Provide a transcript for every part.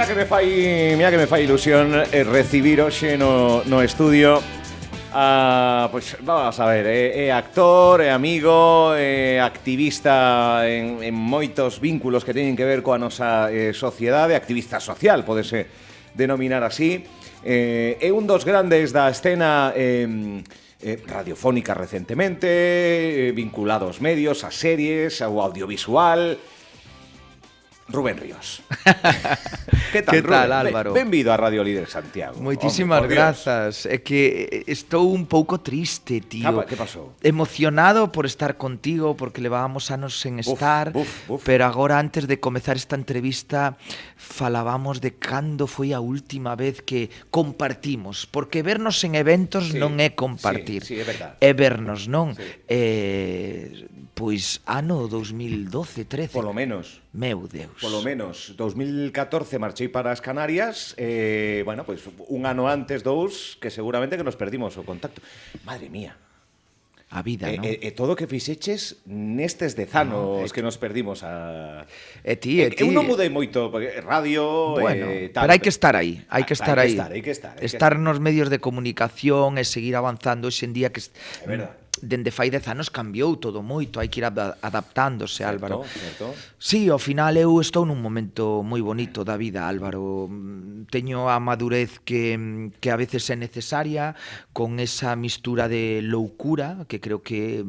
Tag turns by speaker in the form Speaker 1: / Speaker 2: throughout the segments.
Speaker 1: Mira que me fai ilusión recibir hoxe no estudio pois vamos a ver, é actor, é amigo, é activista en moitos vínculos que teñen que ver coa nosa sociedade, activista social, podese denominar así. É un dos grandes da escena radiofónica recentemente, vinculado aos medios, a series, ao audiovisual. Rubén Ríos. Que tal, Rubén?
Speaker 2: Álvaro?
Speaker 1: Benvido a Radio Líder Santiago.
Speaker 2: Moitísimas grazas. É que estou un pouco triste, tío.
Speaker 1: Que pasou?
Speaker 2: Emocionado por estar contigo, porque levábamos anos sen estar, pero agora, antes de comezar esta entrevista, falábamos de cando foi a última vez que compartimos, porque vernos en eventos non é compartir.
Speaker 1: Sí, é verdade.
Speaker 2: É vernos, non?
Speaker 1: Sí.
Speaker 2: Pois ano 2012, 13.
Speaker 1: Polo menos.
Speaker 2: Meu Deus.
Speaker 1: Polo menos. 2014 marchei para as Canarias, bueno, pois un ano antes, dous, que seguramente que nos perdimos o contacto. Madre mía.
Speaker 2: A vida, non?
Speaker 1: E todo o que fixeches nestes 10 anos que nos perdimos a... Eu non mudei moito, porque radio,
Speaker 2: bueno,
Speaker 1: tal...
Speaker 2: Pero hai que estar aí, hai que estar aí.
Speaker 1: Hai que estar.
Speaker 2: Estar nos medios de comunicación e seguir avanzando hoxe en día que...
Speaker 1: É verdade.
Speaker 2: Dende fai 10 anos cambiou todo moito, hai que ir adaptándose, Álvaro.
Speaker 1: Certo.
Speaker 2: Sí, ao final eu estou nun momento moi bonito da vida, Álvaro. Teño a madurez que a veces é necesaria, con esa mistura de loucura, que creo que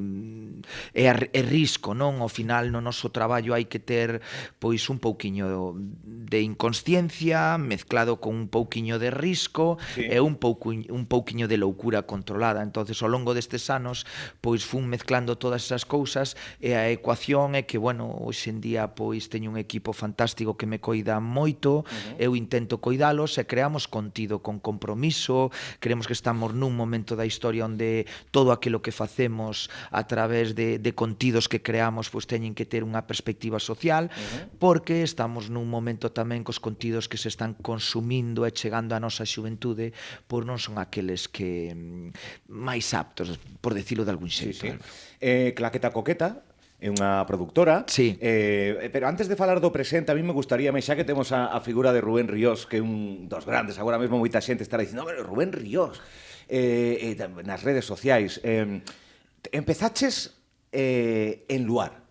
Speaker 2: é risco, non? Ao final no noso traballo hai que ter pois un pouquiño de inconsciencia mezclado con un pouquiño de risco, sí, e un pouquiño de loucura controlada. Entonces, ao longo destes anos, pois fun mezclando todas esas cousas e a ecuación é que, bueno, hoxe en día pois teño un equipo fantástico que me coida moito, eu intento coidalos e creamos contido con compromiso, creemos que estamos nun momento da historia onde todo aquilo que facemos a través de contidos que creamos pois teñen que ter unha perspectiva social, porque estamos nun momento tamén cos contidos que se están consumindo e chegando á nosa xuventude, pois non son aqueles que máis aptos, por decirlo de algún xeito.
Speaker 1: Claqueta Coqueta é unha produtora,
Speaker 2: sí.
Speaker 1: Pero antes de falar do presente, a mí me gustaría, xa que temos a figura de Rubén Ríos, que é un dos grandes, agora mesmo moita xente estará dicindo, Rubén Ríos, nas redes sociais, empezaches en Luar.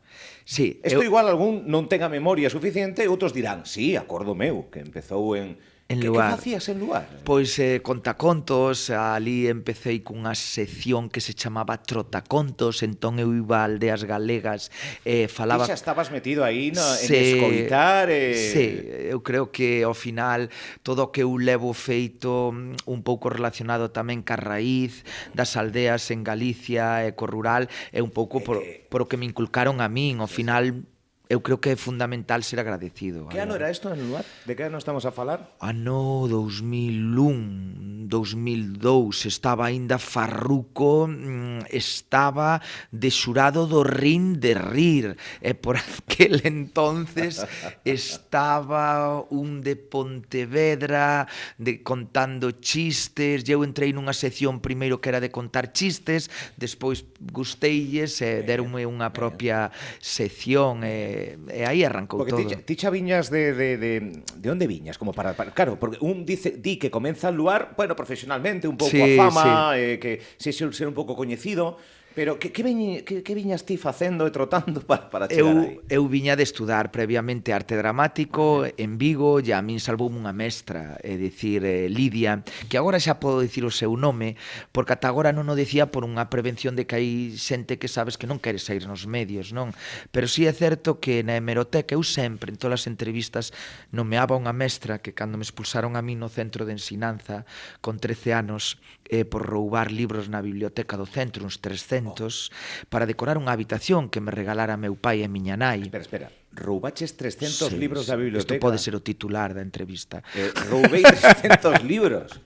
Speaker 2: Sí,
Speaker 1: isto igual algún non ten a memoria suficiente, outros dirán, sí, acordo meu, que empezou en
Speaker 2: Luar.
Speaker 1: Que facías en Luar?
Speaker 2: Pois contacontos, ali empecéi cunha sección que se chamaba Trotacontos, entón eu iba a aldeas galegas e falaba...
Speaker 1: Ti xa estabas metido aí en escoitar
Speaker 2: Sí, eu creo que ao final todo o que eu levo feito un pouco relacionado tamén ca raíz das aldeas en Galicia e co rural é un pouco por o que me inculcaron a min, ao final... Eu creo que é fundamental ser agradecido.
Speaker 1: Que ano era isto en Luar? De que ano estamos a falar?
Speaker 2: Ano 2001, 2002, estaba aínda farruco, estaba de xurado do Rin de Rir, e por aquel entonces estaba un de Pontevedra contando chistes, e eu entrei nunha sección primeiro que era de contar chistes, despois gusteilles e deronme unha propia sección e aí arrancou todo.
Speaker 1: Porque ti xa viñas de onde viñas? Como para claro, porque un di que comeza en Luar, bueno, profesionalmente, un pouco a fama, que se ser un pouco coñecido, pero que viñas ti facendo e trotando para chegar aí?
Speaker 2: Eu viña de estudar previamente arte dramático en Vigo, e a min salvoume unha mestra, é dicir, Lidia, que agora xa podo dicir o seu nome, porque ata agora non o decía por unha prevención de que hai xente que sabes que non quere sair nos medios, non? Pero sí é certo que na hemeroteca eu sempre, en todas as entrevistas, nomeaba unha mestra que cando me expulsaron a min no centro de ensinanza con 13 anos por roubar libros na biblioteca do centro, uns 300, para decorar unha habitación que me regalara meu pai e miña nai.
Speaker 1: Espera, roubaches 300 libros da biblioteca?
Speaker 2: Isto pode ser o titular da entrevista.
Speaker 1: Roubei 300 libros?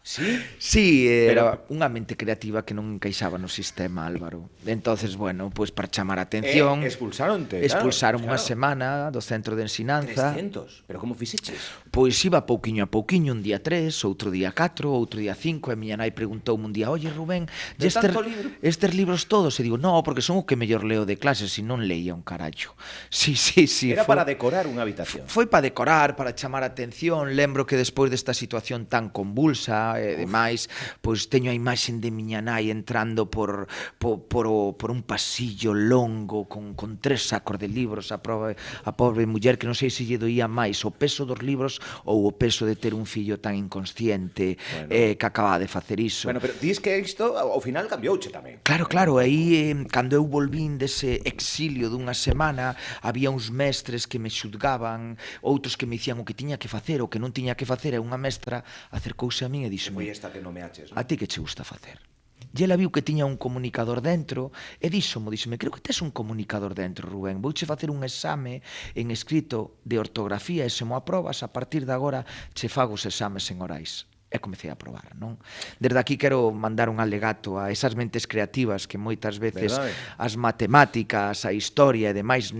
Speaker 1: Sí?
Speaker 2: Sí, era unha mente creativa que non encaixaba no sistema, Álvaro. Entonces, bueno, pois para chamar a atención...
Speaker 1: Expulsáronte,
Speaker 2: Expulsaron unha semana do centro de ensinanza.
Speaker 1: 300? Pero como fixeches?
Speaker 2: Pois iba pouquiño a pouquiño, un día 3, outro día 4, outro día 5, e miña nai preguntoume un día: "Oye, Rubén,
Speaker 1: De tanto libro?
Speaker 2: estes libros todos?" E digo: "No, porque son o que mellor leo de clase, se non leía un carallo." Sí, sí, sí.
Speaker 1: Era para decorar unha habitación.
Speaker 2: Foi para decorar, para chamar a atención. Lembro que despois desta situación tan convulsa e demais, pois teño a imaxen de miña nai entrando por un pasillo longo con 3 sacos de libros, a pobre muller que non sei se lle doía máis o peso dos libros ou o peso de ter un fillo tan inconsciente que acababa de facer iso.
Speaker 1: Bueno, pero dis que isto ao final cambiouche tamén.
Speaker 2: Claro, aí cando eu volvín dese exilio dunha semana, había uns mestres que me xudgaban, outros que me dicían o que tiña que facer, o que non tiña que facer, e unha mestra acercouse a min e dixo:
Speaker 1: Foi esta que non me aches,
Speaker 2: "A ti que che gusta facer?" E ela viu que tiña un comunicador dentro e díxome, "Creo que tes un comunicador dentro, Rubén, vouche facer un exame en escrito de ortografía e se mo aprobas, a partir de agora che fago os exames en orais." E comecei a probar, non? Desde aquí quero mandar un alegato a esas mentes creativas que moitas veces as matemáticas, a historia e demais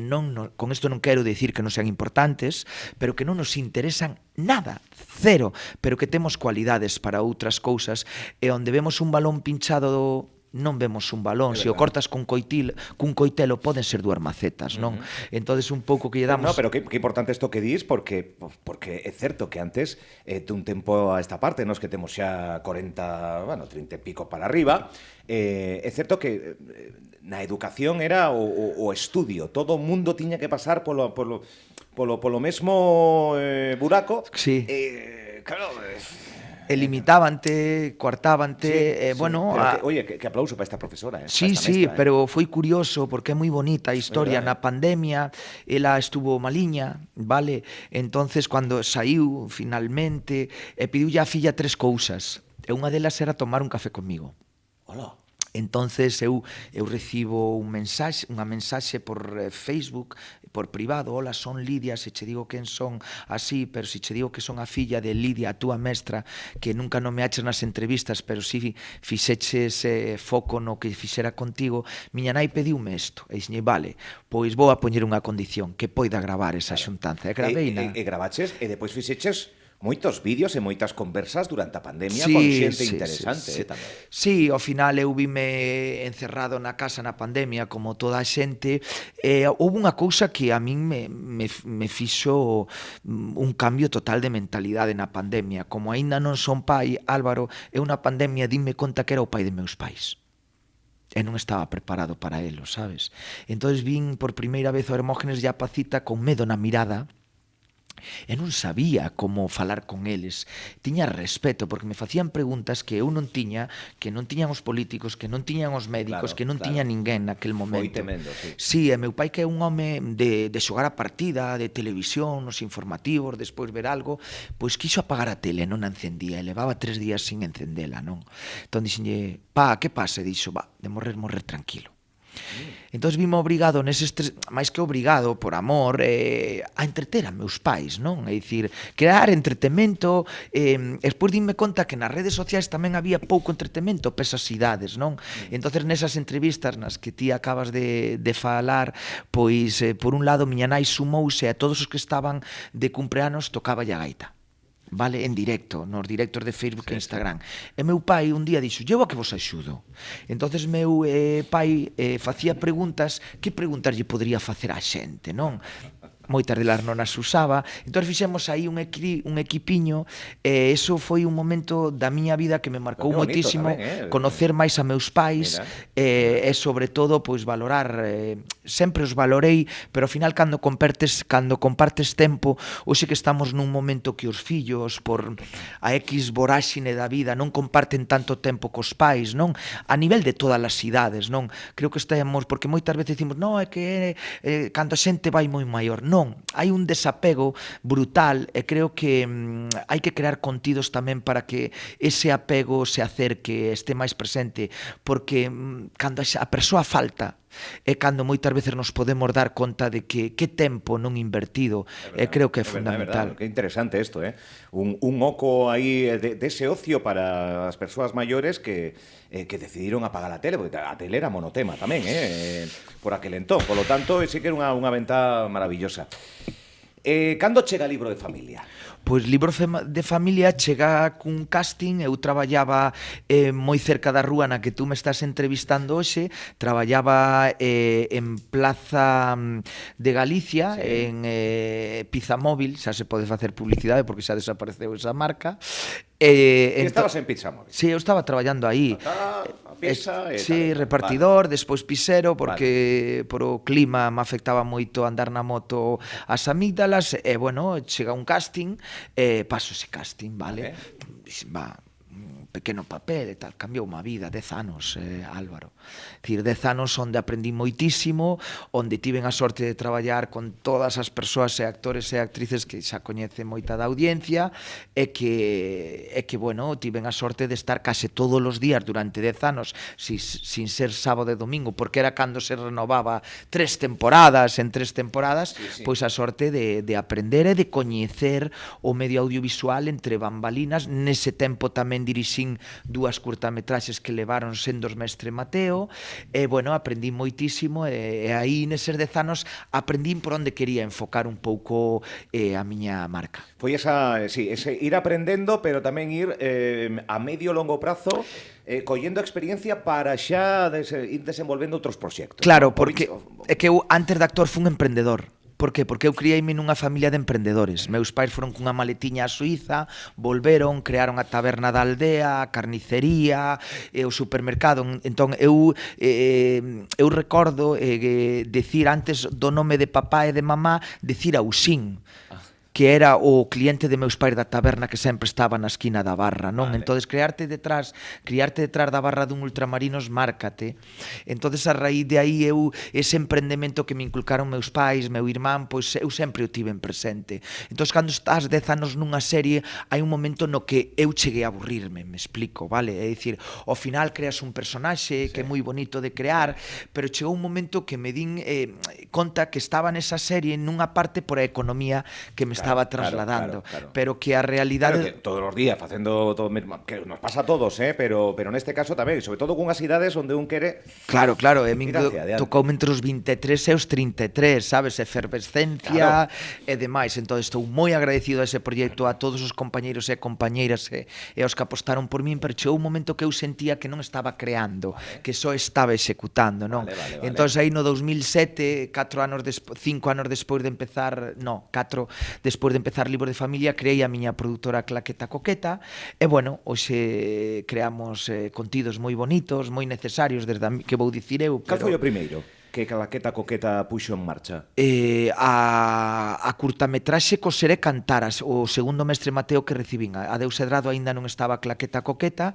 Speaker 2: con isto non quero dicir que non sean importantes, pero que non nos interesan nada, cero, pero que temos cualidades para outras cousas e onde vemos un balón pinchado non vemos un balón, se o cortas cun coitelo poden ser dúas macetas, non? Entonces un pouco que lle damos...
Speaker 1: No, pero que importante isto que dis, porque é certo que antes, dun tempo a esta parte, nos que temos xa 40, 30 e pico para arriba, é certo que na educación era o estudio, todo o mundo tiña que pasar polo mesmo buraco.
Speaker 2: Sí.
Speaker 1: Claro,
Speaker 2: limitábante, coartábante, bueno...
Speaker 1: Oye, que aplauso para esta profesora.
Speaker 2: Sí,
Speaker 1: mestra,
Speaker 2: pero foi curioso porque é moi bonita a historia. Na pandemia, ela estuvo maliña, vale? Entonces, cando saiu, finalmente, pediulle á filla 3 cousas. E unha delas era tomar un café comigo.
Speaker 1: Hola.
Speaker 2: Entonces eu recibo unha mensaxe por Facebook, por privado: "Hola, son Lidia, se che digo quen son así, pero se che digo que son a filla de Lidia, a túa mestra, que nunca non me aches nas entrevistas, pero si fixeches foco no que fixera contigo, miña nai pediume isto." E dixenlle: "Vale, pois vou a poñer unha condición, que poida gravar esa xuntanza." E graveina.
Speaker 1: E gravaches, e depois fixeches moitos vídeos e moitas conversas durante a pandemia con xente interesante tamén.
Speaker 2: Sí, ao final eu vime encerrado na casa na pandemia como toda a xente, e houve unha cousa que a min me fixo un cambio total de mentalidade na pandemia. Como aínda non son pai, Álvaro, é unha pandemia, dime conta que era o pai de meus pais. E non estaba preparado para elo, sabes? Entón vin por primeira vez o Hermógenes e a Pacita con medo na mirada, e non sabía como falar con eles. Tiña respeto, porque me facían preguntas que eu non tiña, que non tiñan os políticos, que non tiñan os médicos, que non tiña ninguén naquel momento.
Speaker 1: Foi tremendo, sí.
Speaker 2: Sí, e meu pai, que é un home de xogar a partida, de televisión, nos informativos, despois ver algo, pois quixo apagar a tele, non a encendía, e levaba 3 días sin encendela, non? Entón dixenlle: "Pa, que pasa?" E dixo: "Va, de morrer tranquilo." Entón vime obrigado neses máis que obrigado, por amor, a entreter a meus pais, non? É dicir, crear entretemento, despois dime conta que nas redes sociais tamén había pouco entretemento pesas idades, non? Entonces nesas entrevistas nas que ti acabas de falar, pois por un lado miña nai sumouse a todos os que estaban de cumpleanos, tocaba a gaita, vale, en directo, nos directos de Facebook e Instagram. E meu pai un día dixo: "Eu a que vos axudo." Entonces meu pai facía preguntas, que preguntas lle podría facer á xente, non? Moitas delas non as usaba. Entón fixemos aí un equipiño, e eso foi un momento da miña vida que me marcou moitísimo, conocer máis a meus pais, e sobre todo pois valorar, sempre os valorei, pero ao final cando compartes tempo, hoxe que estamos nun momento que os fillos por a X voráxine da vida non comparten tanto tempo cos pais, non? A nivel de todas as idades, non? Creo que estamos, porque moitas veces decimos: "Non, é que cando a xente vai moi maior." Non, hai un desapego brutal, e creo que hai que crear contidos tamén para que ese apego se acerque, este máis presente, porque cando a persoa falta é cando moitas veces nos podemos dar conta de que tempo non invertido, e creo que é fundamental.
Speaker 1: Que interesante isto, un oco aí dese ocio para as persoas maiores que decidiron apagar a tele, porque a tele era monotema tamén, por aquel entón. Por lo tanto, sí que era unha venta maravillosa. Cando chega Libro de Familia?
Speaker 2: Pois Libro de Familia chega cun casting. Eu traballaba moi cerca da rúa na que tú me estás entrevistando hoxe. Traballaba en Plaza de Galicia,
Speaker 1: Sí.
Speaker 2: en Pizzamóvil. Xa se pode facer publicidade porque xa desapareceu esa marca.
Speaker 1: Ti estabas en Pizzamóvil?
Speaker 2: Sí, eu estaba traballando aí.
Speaker 1: A pizza e
Speaker 2: Sí,
Speaker 1: tal.
Speaker 2: repartidor, despois pisero, porque
Speaker 1: Vale.
Speaker 2: por o clima me afectaba moito andar na moto as amígdalas, e, bueno, chega un casting, paso ese casting, vale? Va, un pequeno papel e tal, cambiou má vida, 10 anos, Álvaro. Dicir, 10 anos onde aprendí moitísimo, onde tiven a sorte de traballar con todas as persoas e actores e actrices que xa coñece moita da audiencia, e que bueno, tiven a sorte de estar case todos os días durante 10 anos, sin ser sábado e domingo, porque era cando se renovaba 3 temporadas, en 3 temporadas,
Speaker 1: Sí.
Speaker 2: pois a sorte de aprender e de coñecer o medio audiovisual entre bambalinas. Nese tempo tamén dirixín 2 curtametraxes que levaron Sendos Mestre Mateo, e, bueno, aprendí moitísimo, e aí neses 10 anos aprendín por onde quería enfocar un pouco a miña marca.
Speaker 1: Foi ese ir aprendendo, pero tamén ir a medio longo prazo collendo experiencia para xa ir desenvolvendo outros proxectos.
Speaker 2: Claro, porque é que eu antes de actor fun emprendedor. Por que? Porque eu criei-me nunha familia de emprendedores. Meus pais foron cunha maletiña a Suiza, volveron, crearon a taberna da aldea, a carnicería, o supermercado. Entón, eu recordo decir antes do nome de papá e de mamá, decir Ausín, que era o cliente de meus pais da taberna que sempre estaba na esquina da barra, non?
Speaker 1: Vale.
Speaker 2: Entonces criarte detrás da barra dun ultramarinos, márcate. Entonces a raíz de aí ese emprendemento que me inculcaron meus pais, meu irmán, pois eu sempre o tive en presente. Entonces cando estás 10 anos nunha serie, hai un momento no que eu cheguei a aburrirme, me explico, vale? É dicir, ao final creas un personaxe que é moi bonito de crear, pero chegou un momento que me din conta que estaba nesa serie nunha parte por a economía que me estaba trasladando,
Speaker 1: claro.
Speaker 2: Pero que a realidade...
Speaker 1: Claro, que todos os días facendo todo mesmo, que nos pasa a todos, pero neste caso tamén, sobre todo cunhas idades onde un quere...
Speaker 2: Claro, e min tocoume entre os 23 e os 33, sabes, efervescencia e demais. Entón estou moi agradecido a ese proxecto, a todos os compañeiros e compañeiras e os que apostaron por min, pero chegou un momento que eu sentía que non estaba creando, que só estaba executando, non?
Speaker 1: Vale.
Speaker 2: Entón aí no 2007, 5 anos despois de empezar, despois de empezar Libro de Familia, creei a miña produtora Claqueta Coqueta, e, bueno, hoxe creamos contidos moi bonitos, moi necesarios, desde que vou dicir eu.
Speaker 1: Cal foi o primeiro que Claqueta Coqueta puxo en marcha?
Speaker 2: A curtametraxe Coseré Cantaras, o segundo Mestre Mateo que recibín. A Deus Edrado aínda non estaba Claqueta Coqueta,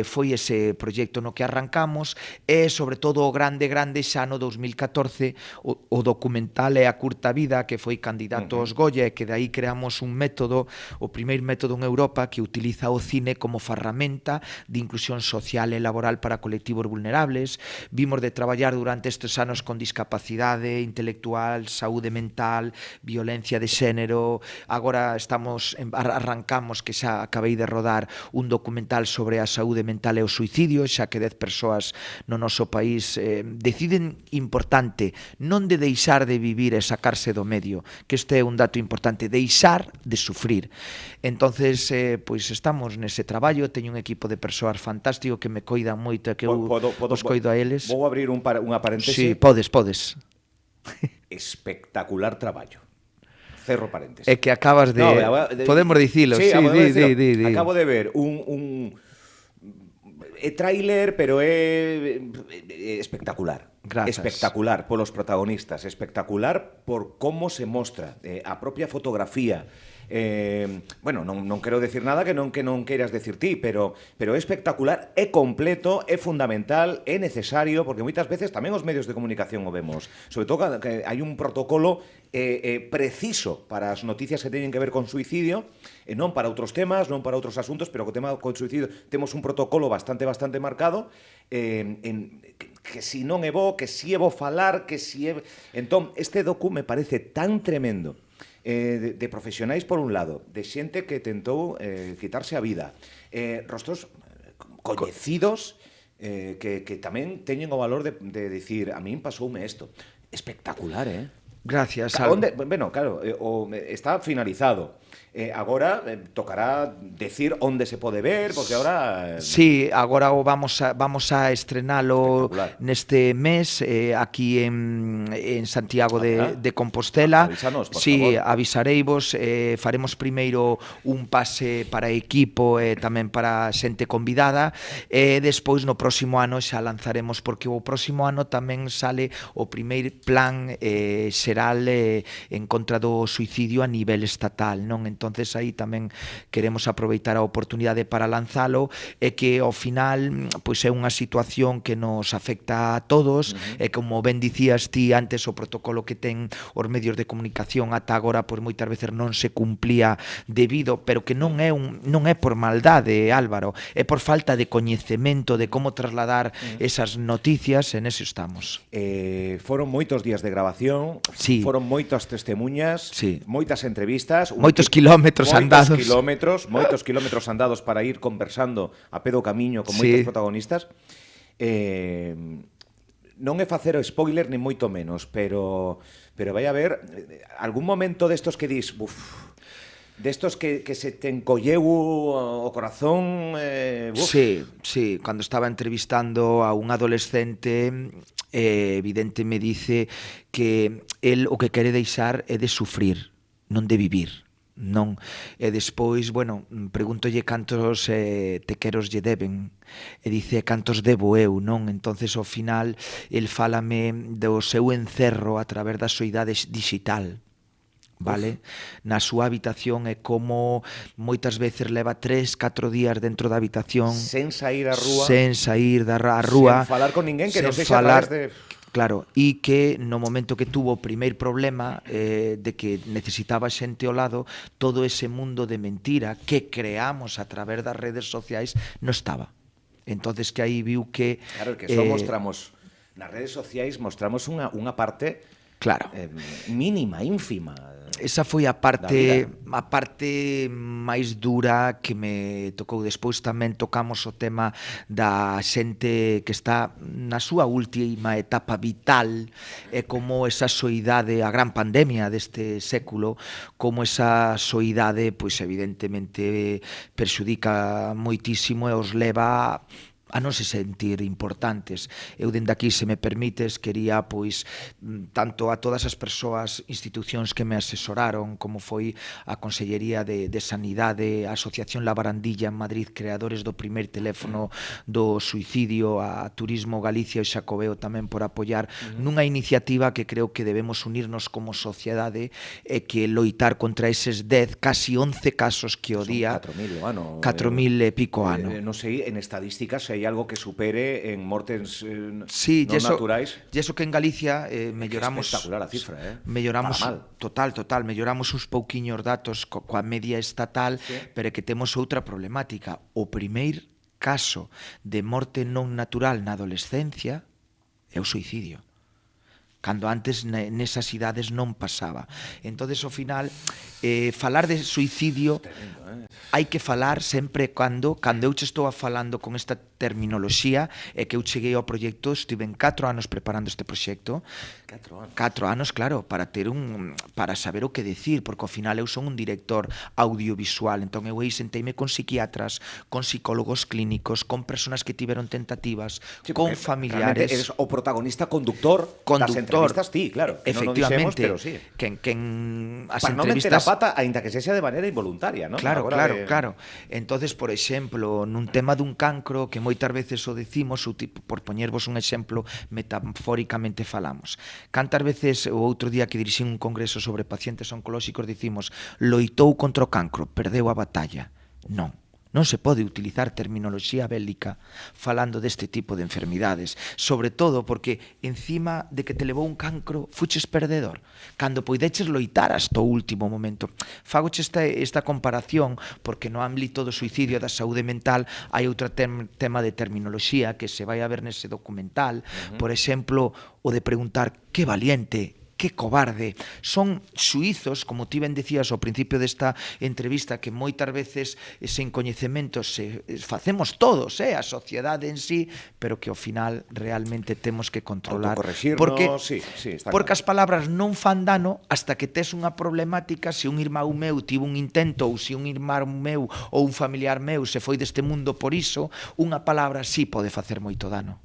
Speaker 2: foi ese proxecto no que arrancamos, e sobre todo o grande xa no 2014 o documental e a curta vida, que foi candidato aos Goya, e que de aí creamos un método, o primeiro método en Europa que utiliza o cine como ferramenta de inclusión social e laboral para colectivos vulnerables. Vimos de traballar durante estes anos con discapacidade intelectual, saúde mental, violencia de xénero. Agora arrancamos, que xa acabei de rodar, un documental sobre a saúde mental e o suicidio, xa que 10 persoas no noso país deciden, importante, non de deixar de vivir e sacarse do medio, que este é un dato importante, deixar de sufrir. Entonces, pois estamos nese traballo, teño un equipo de persoas fantástico que me coidan moito e que eu os coido a eles.
Speaker 1: Vou abrir unha paréntese.
Speaker 2: Sí, podes.
Speaker 1: Espectacular traballo. Cerro paréntese.
Speaker 2: É que acabas de... podemos dicilo.
Speaker 1: Sí,
Speaker 2: di.
Speaker 1: Acabo de ver un tráiler, pero é espectacular.
Speaker 2: Grazas.
Speaker 1: Espectacular polos protagonistas, espectacular por como se mostra a propia fotografía. Bueno, non quero decir nada que non queiras decir ti, pero é espectacular, é completo, é fundamental, é necesario, porque moitas veces tamén os medios de comunicación o vemos, sobre todo que hai un protocolo preciso para as noticias que teñen que ver con suicidio, non para outros temas, non para outros asuntos, pero co tema con suicidio temos un protocolo bastante marcado, que si non é bo, que si é bo falar, que si é... Entón, este docu me parece tan tremendo, de profesionais por un lado, de xente que tentou quitarse a vida, rostros coñecidos que tamén teñen o valor de dicir, a min pasoume isto. Espectacular,
Speaker 2: Gracias,
Speaker 1: Bueno, claro, está finalizado. Agora tocará decir onde se pode ver, porque agora...
Speaker 2: Sí, agora vamos a estrenalo neste mes aquí en Santiago de Compostela.
Speaker 1: Avísanos, por
Speaker 2: sí,
Speaker 1: favor.
Speaker 2: avisareivos, faremos primeiro un pase para equipo e tamén para xente convidada e despois no próximo ano xa lanzaremos, porque o próximo ano tamén sale o primeiro plan xeral en contra do suicidio a nivel estatal, non? Entonces aí tamén queremos aproveitar a oportunidade para lanzalo e que ao final pois é unha situación que nos afecta a todos e como ben dicías ti antes, o protocolo que ten os medios de comunicación ata agora pois moitas veces non se cumplía debido, pero que non é por maldade, Álvaro, é por falta de coñecemento de como trasladar esas noticias, en eso estamos.
Speaker 1: Foron moitos días de grabación,
Speaker 2: sí.
Speaker 1: Foron moitas testemunhas,
Speaker 2: sí.
Speaker 1: Moitas entrevistas,
Speaker 2: moitos kilómetros andados.
Speaker 1: Moitos kilómetros andados para ir conversando a pé do camiño con moitos protagonistas. Non é facer o spoiler ni moito menos, pero vai haber algún momento destos que dis, destos que se te encolleu o corazón.
Speaker 2: Sí, cando estaba entrevistando a un adolescente, evidente me dice que el o que quere deixar é de sufrir, non de vivir. Non, e despois, bueno, pregúntolle cantos tequeros lle deben e dice cantos debo eu, non? Entonces ao final el fálame do seu encerro a través da soidade digital, vale? Na súa habitación é como moitas veces leva 3-4 días dentro da habitación
Speaker 1: sen sair á rúa,
Speaker 2: sen
Speaker 1: falar con ninguén que non sexa a través de...
Speaker 2: Claro, e que no momento que tuvo o primeiro problema de que necesitaba xente ao lado, todo ese mundo de mentira que creamos a través das redes sociais non estaba. Entonces que aí viu que...
Speaker 1: Claro, que só mostramos, nas redes sociais mostramos unha parte mínima, ínfima.
Speaker 2: Esa foi a parte máis dura que me tocou. Despois tamén tocamos o tema da xente que está na súa última etapa vital e como esa soidade, a gran pandemia deste século, como esa soidade, pois evidentemente perxudica moitísimo e os leva a non se sentir importantes. Eu dende aquí, se me permites, quería pois tanto a todas as persoas, institucións que me asesoraron, como foi a Consellería de Sanidade, a Asociación La Barandilla en Madrid, creadores do primeiro teléfono do suicidio, a Turismo Galicia e Xacobeo tamén por apoiar nunha iniciativa que creo que debemos unirnos como sociedade e que loitar contra eses 10, casi 11 casos que o día.
Speaker 1: 4.000 ano.
Speaker 2: 4.000 e pico ano.
Speaker 1: Non sei, en estadísticas hai algo que supere en mortes non naturais.
Speaker 2: E iso que en Galicia melloramos...
Speaker 1: Espectacular a cifra,
Speaker 2: melloramos total, melloramos uns pouquiños datos coa media estatal, pero que temos outra problemática. O primeiro caso de morte non natural na adolescencia é o suicidio, cando antes nesas idades non pasaba. Entonces, ao final, falar de suicidio hai que falar sempre cando eu che estou falando con esta terminoloxía e que eu cheguei ao proxecto, estive 4 anos preparando este proxecto. 4 anos, claro, para saber o que decir, porque ao final eu son un director audiovisual, entón eu aí senteime con psiquiatras, con psicólogos clínicos, con persoas que tiveron tentativas, con familiares.
Speaker 1: Eres o protagonista conductor das entrevistas, ti, claro.
Speaker 2: Efectivamente,
Speaker 1: pero sí.
Speaker 2: Que as
Speaker 1: para
Speaker 2: entrevistas...
Speaker 1: non meter a pata, aínda que sexa de maneira involuntaria, non?
Speaker 2: Claro. Entonces, por exemplo, nun tema dun cancro, que moitas veces o decimos, por poñervos un exemplo, metafóricamente falamos. Cantas veces, o outro día que dirixín un congreso sobre pacientes oncolóxicos, dicimos, loitou contra o cancro, perdeu a batalla. Non se pode utilizar terminoloxía bélica falando deste tipo de enfermidades, sobre todo porque encima de que te levou un cancro fuches perdedor, cando poideches loitar hasta o último momento. Fagoche esta comparación porque no ámbito do suicidio da saúde mental hai outro tema de terminoloxía que se vai a ver nese documental, por exemplo, o de preguntar que valiente, que cobarde. Son suizos, como ti ben decías ao principio desta entrevista, que moitas veces sen coñecemento facemos todos, a sociedade en sí, pero que ao final realmente temos que controlar. Porque as palabras non fan dano hasta que tes unha problemática. Se un irmão meu tivo un intento, ou se un irmão meu ou un familiar meu se foi deste mundo por iso, unha palabra sí pode facer moito dano.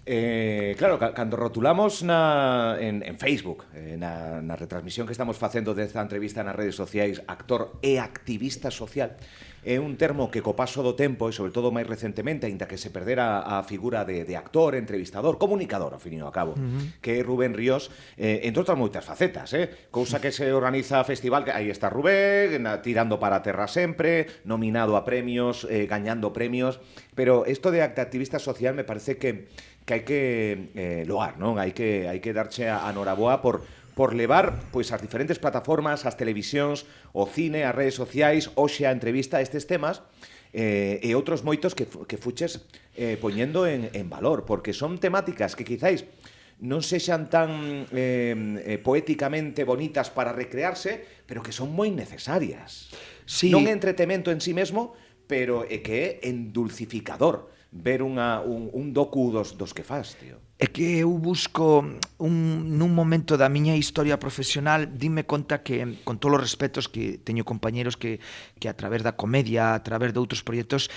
Speaker 1: Claro, cando rotulamos en Facebook, na retransmisión que estamos facendo desta entrevista nas redes sociais, actor e activista social, é un termo que co paso do tempo, e sobre todo máis recentemente, aínda que se perdera a figura de actor, entrevistador, comunicador, ao fin e ao cabo, que é Rubén Ríos, entre outras moitas facetas, cousa que se organiza festival, que aí está Rubén, tirando para a terra sempre, nominado a premios, gañando premios, pero isto de activista social me parece que hai que loar, non? Hai que darche a noraboa por levar pois as diferentes plataformas, as televisións, o cine, as redes sociais, hoxe a entrevista a estes temas e outros moitos que fuches poñendo en valor, porque son temáticas que quizáis non sexan tan poéticamente bonitas para recrearse, pero que son moi necesarias. Sí. Non é entretemento en sí mesmo, pero é que é endulcificador ver un docu dos que faz, tío.
Speaker 2: É que eu busco nun momento da miña historia profesional, dime conta que, con todos os respetos, que teño compañeros que a través da comedia, a través de outros proxectos,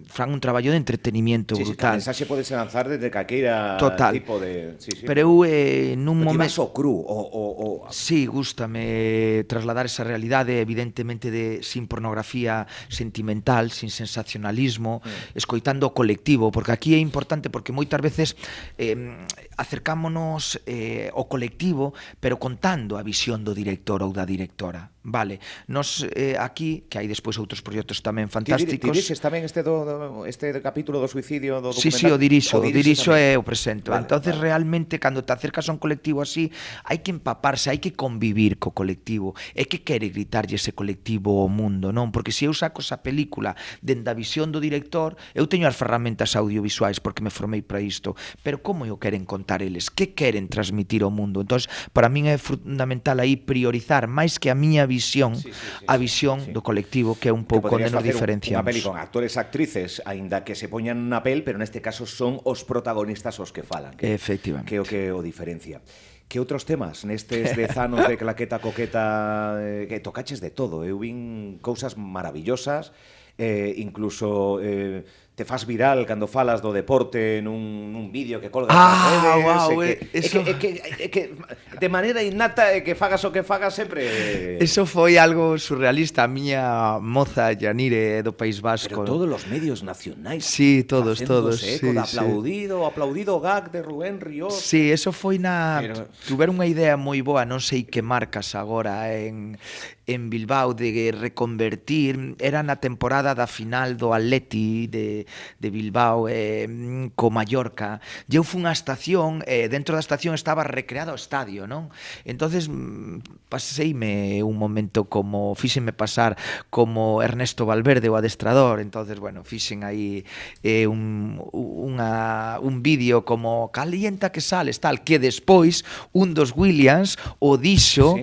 Speaker 2: fan un traballo de entretenimiento brutal.
Speaker 1: Sí, a mensaxe pode se lanzar desde calqueira tipo de...
Speaker 2: Pero eu nun momento...
Speaker 1: Pero ti vas cru,
Speaker 2: Sí, gústame trasladar esa realidade, evidentemente sin pornografía sentimental, sin sensacionalismo, escoitando o colectivo, porque aquí é importante, porque moitas veces acercámonos ao colectivo, pero contando a visión do director ou da directora. Vale, nos aquí, que hai despois outros proxectos tamén fantásticos.
Speaker 1: Ti dixes tamén este capítulo do suicidio do documental?
Speaker 2: Sí, o diriso e o presento. Entonces, realmente, cando te acercas a un colectivo así, hai que empaparse, hai que convivir co colectivo. É que quere gritarlle ese colectivo ao mundo, non? Porque se eu saco esa película dende a visión do director, eu teño as ferramentas audiovisuais porque me formei para isto, pero como o queren contar eles? Que queren transmitir ao mundo? Entón, para min é fundamental aí priorizar máis que a miña visión, a visión do colectivo, que é un pouco onde nos diferenciamos.
Speaker 1: Unha peli con actores e actrices, aínda que se poñan na pel, pero neste caso son os protagonistas os que falan.
Speaker 2: Efectivamente.
Speaker 1: Que é o que o diferencia. Que outros temas nestes 10 anos de claqueta coqueta que tocaches de todo? Eu vin cousas maravillosas, incluso te fas viral cando falas do deporte nun vídeo que colgas nas redes. Que de maneira innata que fagas o que fagas sempre...
Speaker 2: Eso foi algo surrealista. A miña moza Yanire do País Vasco.
Speaker 1: Pero todos os medios nacionais.
Speaker 2: Sí, todos.
Speaker 1: Eco de aplaudido gag de Rubén Ríos.
Speaker 2: Sí, eso foi tuver unha idea moi boa, non sei que marcas agora en Bilbao, de reconvertir. Era na temporada da final do Atleti de Bilbao co Mallorca. Eu fui unha estación, dentro da estación estaba recreado o estadio, non? Entonces paseime un momento como fíxenme pasar como Ernesto Valverde, o adestrador. Entonces, bueno, fixen aí un vídeo como calienta que sales, tal, que despois un dos Williams o dixo,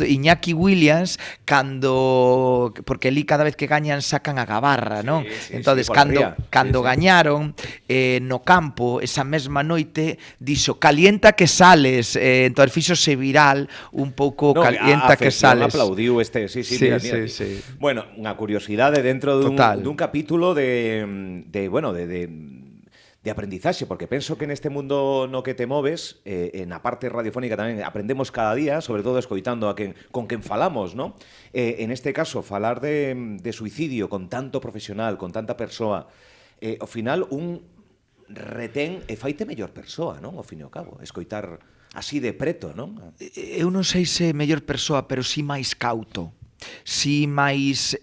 Speaker 2: Iñaki Williams, cando, porque ali cada vez que gañan sacan a gabarra, non? Entonces, cando gañaron no campo, esa mesma noite dixo calienta que sales, entonces fíxose viral un pouco calienta que sales.
Speaker 1: Aplaudiu mira. Bueno, unha curiosidade dentro dun capítulo de aprendizaxe, porque penso que neste mundo no que te moves, na parte radiofónica tamén aprendemos cada día, sobre todo escoitando con quen falamos, non? En este caso, falar de suicidio con tanto profesional, con tanta persoa, ao final un retén e faite mellor persoa, non? Ao fin e ao cabo, escoitar así de preto, non?
Speaker 2: Eu non sei se mellor persoa, pero si máis cauto. Si máis,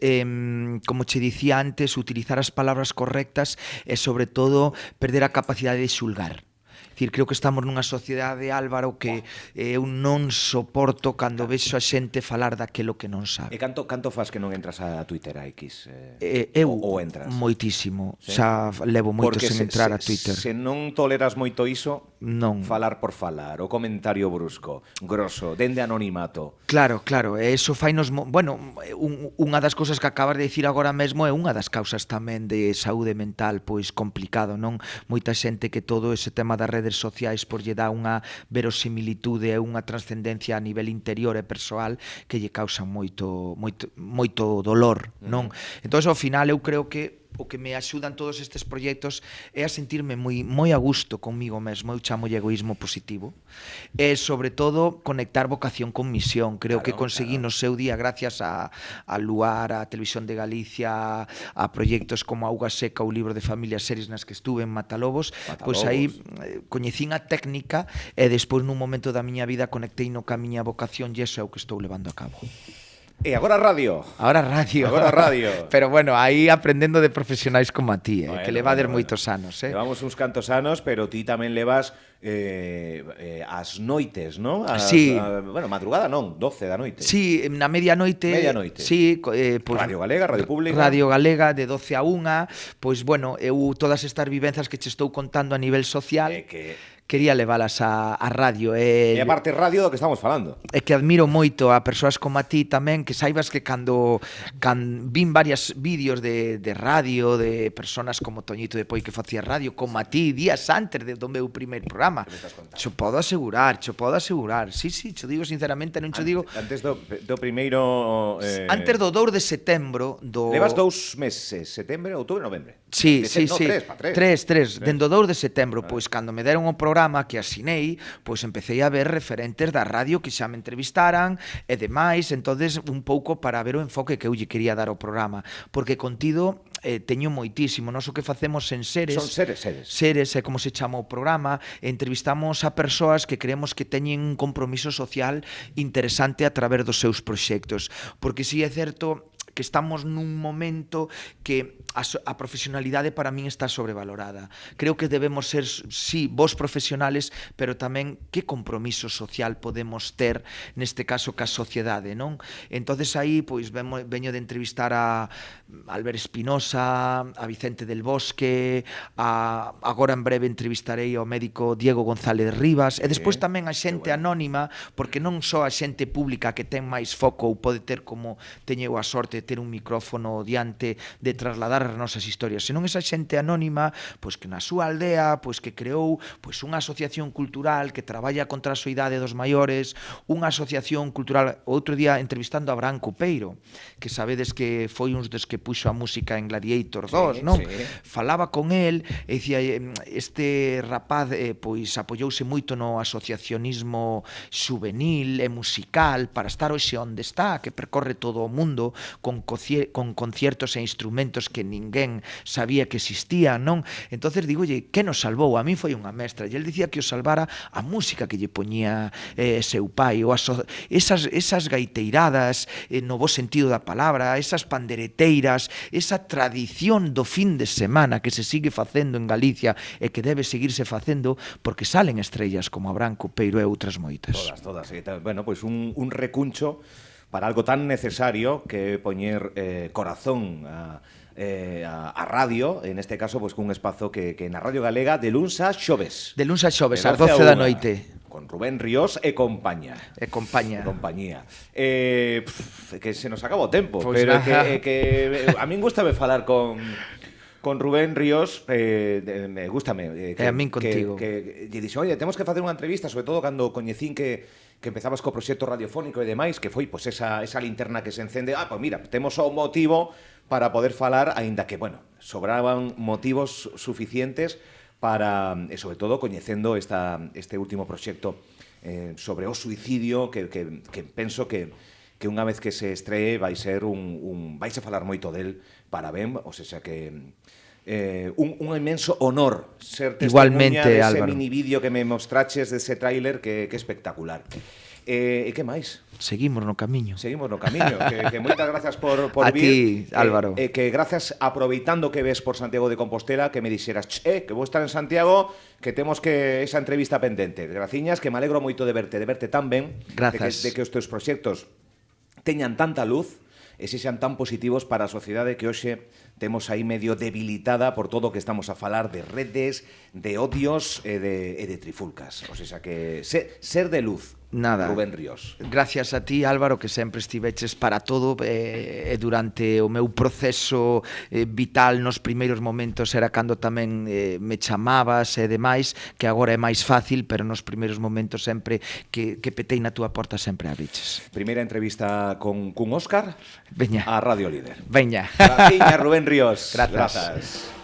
Speaker 2: como che dicía antes, utilizar as palabras correctas e, sobre todo, perder a capacidade de xulgar. Dicir, creo que estamos nunha sociedade, Álvaro, que eu non soporto cando vexo a xente falar daquelo que non sabe.
Speaker 1: E canto fas que non entras a Twitter, a X?
Speaker 2: Eu
Speaker 1: entras?
Speaker 2: Moitísimo. Xa levo moito sen entrar a Twitter.
Speaker 1: Se non toleras moito iso,
Speaker 2: Non.
Speaker 1: falar por falar, o comentario brusco, grosso, dende anonimato.
Speaker 2: Claro, e iso fainos... Bueno, unha das cousas que acabas de dicir agora mesmo é unha das causas tamén de saúde mental, pois complicado, non? Moita xente que todo ese tema das redes sociais por lle dá unha verosimilitude e unha trascendencia a nivel interior e persoal que lle causa moito dolor, non? Entón, ao final, eu creo que o que me axudan todos estes proxectos é a sentirme moi a gusto comigo mesmo, eu chamolle egoísmo positivo, e sobre todo conectar vocación con misión. Creo que conseguí no seu día, gracias a Luar, a Televisión de Galicia, a proxectos como Auga Seca, o libro de familias series nas que estuve en Matalobos, pois aí coñecín a técnica e despois nun momento da miña vida conectei no ca miña vocación e iso é o que estou levando a cabo.
Speaker 1: E agora radio.
Speaker 2: Agora radio. Pero bueno, aí aprendendo de profesionais como a ti, que levades moitos anos.
Speaker 1: Levamos uns cantos anos, pero ti tamén levas as noites, non?
Speaker 2: Sí.
Speaker 1: Bueno, madrugada non, 12 da noite.
Speaker 2: Sí, na medianoite. Sí,
Speaker 1: pues, Radio Galega, Radio Pública.
Speaker 2: Radio Galega, de 12 a 1. Pois, bueno, eu todas estas vivenzas que che estou contando a nivel social... quería leválas a radio.
Speaker 1: E aparte radio do que estamos falando.
Speaker 2: É que admiro moito a persoas como a ti tamén, que saibas que cando vin varios vídeos de radio, de persoas como Toñito de Poi que facía radio, como a ti, días antes do meu primeiro programa. Cho podo asegurar. Sí, cho digo sinceramente, non cho digo...
Speaker 1: Antes do primeiro...
Speaker 2: Antes do 2 de setembro...
Speaker 1: Levas 2 meses, setembro, outubro e novembro.
Speaker 2: Sí. Tres. Dendo 2 de setembro, pois cando me deron o programa que asinei, pois empecé a ver referentes da radio que xa me entrevistaran e demais, entonces un pouco para ver o enfoque que eu lle quería dar ao programa, porque contido teño moitísimo. Nós o que facemos en Seres...
Speaker 1: Son Seres.
Speaker 2: Seres é como se chama o programa, entrevistamos a persoas que creemos que teñen un compromiso social interesante a través dos seus proxectos, porque si é certo que estamos nun momento que a profesionalidade para min está sobrevalorada. Creo que debemos ser, sí, vos profesionales, pero tamén que compromiso social podemos ter, neste caso, ca sociedade, non? Entonces aí, pois, veño de entrevistar a Albert Espinosa, a Vicente del Bosque, agora en breve entrevistarei ao médico Diego González Rivas, e despois tamén a xente anónima, porque non só a xente pública que ten máis foco ou pode ter como teño a sorte de ter un micrófono diante de trasladar as nosas historias, senón esa xente anónima, pois que na súa aldea, pois que creou pois unha asociación cultural que traballa contra a soidade dos maiores, unha asociación cultural, outro día entrevistando a Branco Peiro, que sabedes que foi uns dos que puxo a música en Gladiator 2, non? Falaba con el e dicía, este rapaz pois apoyouse moito no asociacionismo juvenil e musical para estar hoxe onde está, que percorre todo o mundo con conciertos e instrumentos que ninguén sabía que existían, non? Entonces digolle, que nos salvou? A mí foi unha mestra, e el dicía que o salvara a música que lle poñía seu pai, ou esas gaiteiradas no bo sentido da palabra, esas pandereteiras, esa tradición do fin de semana que se sigue facendo en Galicia e que debe seguirse facendo porque salen estrellas como a Branco Peiro e outras moitas.
Speaker 1: Todas. Bueno, pois un recuncho para algo tan necesario que poñer corazón a radio, en este caso, pues con un espazo que na Radio Galega de luns a xoves.
Speaker 2: De luns a xoves, ás 12 da noite.
Speaker 1: Con Rubén Ríos e compañía. Que se nos acaba o tempo, pues pero que a min gustame falar con Rubén Ríos, me gústame.
Speaker 2: A min contigo.
Speaker 1: Que lle dixo, oye, temos que facer unha entrevista, sobre todo cando coñecín que empezabas co proxecto radiofónico e demais, que foi pois esa linterna que se encende. Pois mira, temos o motivo para poder falar, aínda que, bueno, sobraban motivos suficientes para, e sobre todo, coñecendo este último proxecto sobre o suicidio, que penso que unha vez que se estree vai ser vais a falar moito del para ben, ou seja que un inmenso honor ser testemunha dese mini vídeo que me mostraches dese tráiler que é espectacular. E que máis?
Speaker 2: Seguimos no camiño.
Speaker 1: Que moitas gracias por
Speaker 2: a
Speaker 1: vir.
Speaker 2: A ti, Álvaro.
Speaker 1: Que gracias, aproveitando que ves por Santiago de Compostela, que me dixeras, que vou estar en Santiago, que temos que esa entrevista pendente. Graciñas, que me alegro moito de verte tan ben.
Speaker 2: Grazas.
Speaker 1: De que os teus proxectos teñan tanta luz, e sexan tan positivos para a sociedade que hoxe temos aí medio debilitada por todo o que estamos a falar de redes, de odios e de trifulcas. O sea que ser de luz.
Speaker 2: Nada.
Speaker 1: Rubén Ríos.
Speaker 2: Gracias a ti, Álvaro, que sempre estiveches para todo e durante o meu proceso vital nos primeiros momentos era cando tamén me chamabas e demais, que agora é máis fácil, pero nos primeiros momentos sempre que petei na túa porta sempre abriches.
Speaker 1: Primeira entrevista con Óscar
Speaker 2: Veña.
Speaker 1: a Radio Líder.
Speaker 2: Veña.
Speaker 1: Graciña, Rubén Ríos.
Speaker 2: Grazas.
Speaker 1: Grazas.